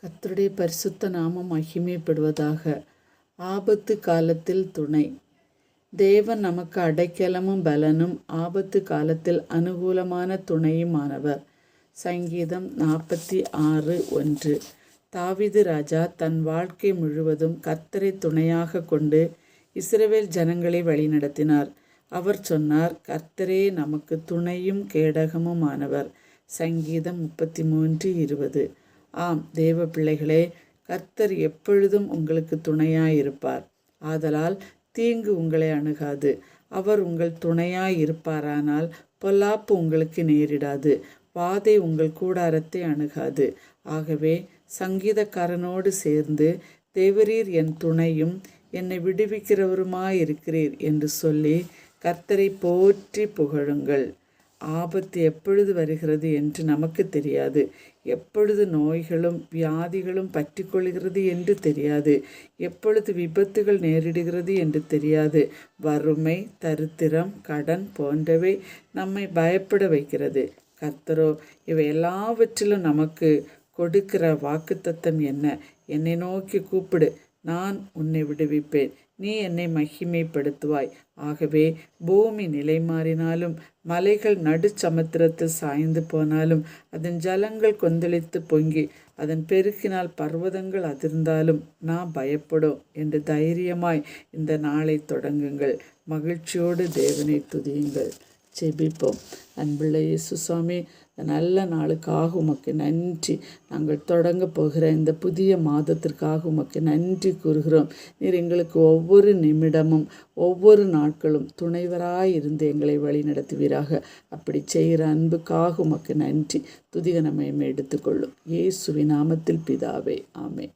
கர்த்தருடைய பரிசுத்த நாமம் மகிமைப்படுவதாக. ஆபத்து காலத்தில் துணை. தேவன் நமக்கு அடைக்கலமும் பலனும் ஆபத்து காலத்தில் அனுகூலமான துணையுமானவர். சங்கீதம் 46:1. தாவீது ராஜா தன் வாழ்க்கை முழுவதும் கர்த்தரை துணையாக கொண்டு இஸ்ரவேல் ஜனங்களை வழிநடத்தினார். அவர் சொன்னார், கர்த்தரே நமக்கு துணையும் கேடகமுமானவர். சங்கீதம் 33:20. ஆம் தேவ பிள்ளைகளே, கர்த்தர் எப்பொழுதும் உங்களுக்கு துணையாயிருப்பார். ஆதலால் தீங்கு உங்களை அணுகாது. அவர் உங்கள் துணையாயிருப்பாரானால் பொல்லாப்பு உங்களுக்கு நேரிடாது. வாதை உங்கள் கூடாரத்தை அணுகாது. ஆகவே சங்கீதக்காரனோடு சேர்ந்து, தேவரீர் என் துணையும் என்னை விடுவிக்கிறவருமாயிருக்கிறீர் என்று சொல்லி கர்த்தரை போற்றி புகழுங்கள். ஆபத்து எப்பொழுது வருகிறது என்று நமக்கு தெரியாது. எப்பொழுது நோய்களும் வியாதிகளும் பற்றி கொள்கிறது என்று தெரியாது. எப்பொழுது விபத்துகள் நேரிடுகிறது என்று தெரியாது. வறுமை, தரித்திரம், கடன் போன்றவை நம்மை பயப்பட வைக்கிறது. கர்த்தரோ இவை எல்லாவற்றிலும் நமக்கு கொடுக்கிற வாக்குத்தத்தம் என்ன? என்னை நோக்கி கூப்பிடு, நான் உன்னை விடுவிப்பேன், நீ என்னை மகிமைப்படுத்துவாய். ஆகவே பூமி நிலை மாறினாலும் மலைகள் நடுச்சமுத்திரத்தில் சாய்ந்து போனாலும் அதன் ஜலங்கள் கொந்தளித்து பொங்கி அதன் பெருக்கினால் பர்வதங்கள் அதிர்ந்தாலும் நான் பயப்படும் என்று தைரியமாய் இந்த நாளை தொடங்குங்கள். மகிழ்ச்சியோடு தேவனை துதியுங்கள். ஜெபிப்போம். அன்புள்ள இயேசு சுவாமி, இந்த நல்ல நாளுக்காக உமக்கு நன்றி. நாங்கள் தொடங்க போகிற இந்த புதிய மாதத்திற்காக உமக்கு நன்றி கூறுகிறோம். நீர் எங்களுக்கு ஒவ்வொரு நிமிடமும் ஒவ்வொரு நாட்களும் துணைவராயிருந்து எங்களை வழி நடத்துவீராக. அப்படி செய்கிற அன்புக்காக உமக்கு நன்றி. துதிக நம்மை எடுத்துக்கொள்ளும். இயேசுவின் நாமத்தில் பிதாவே, ஆமென்.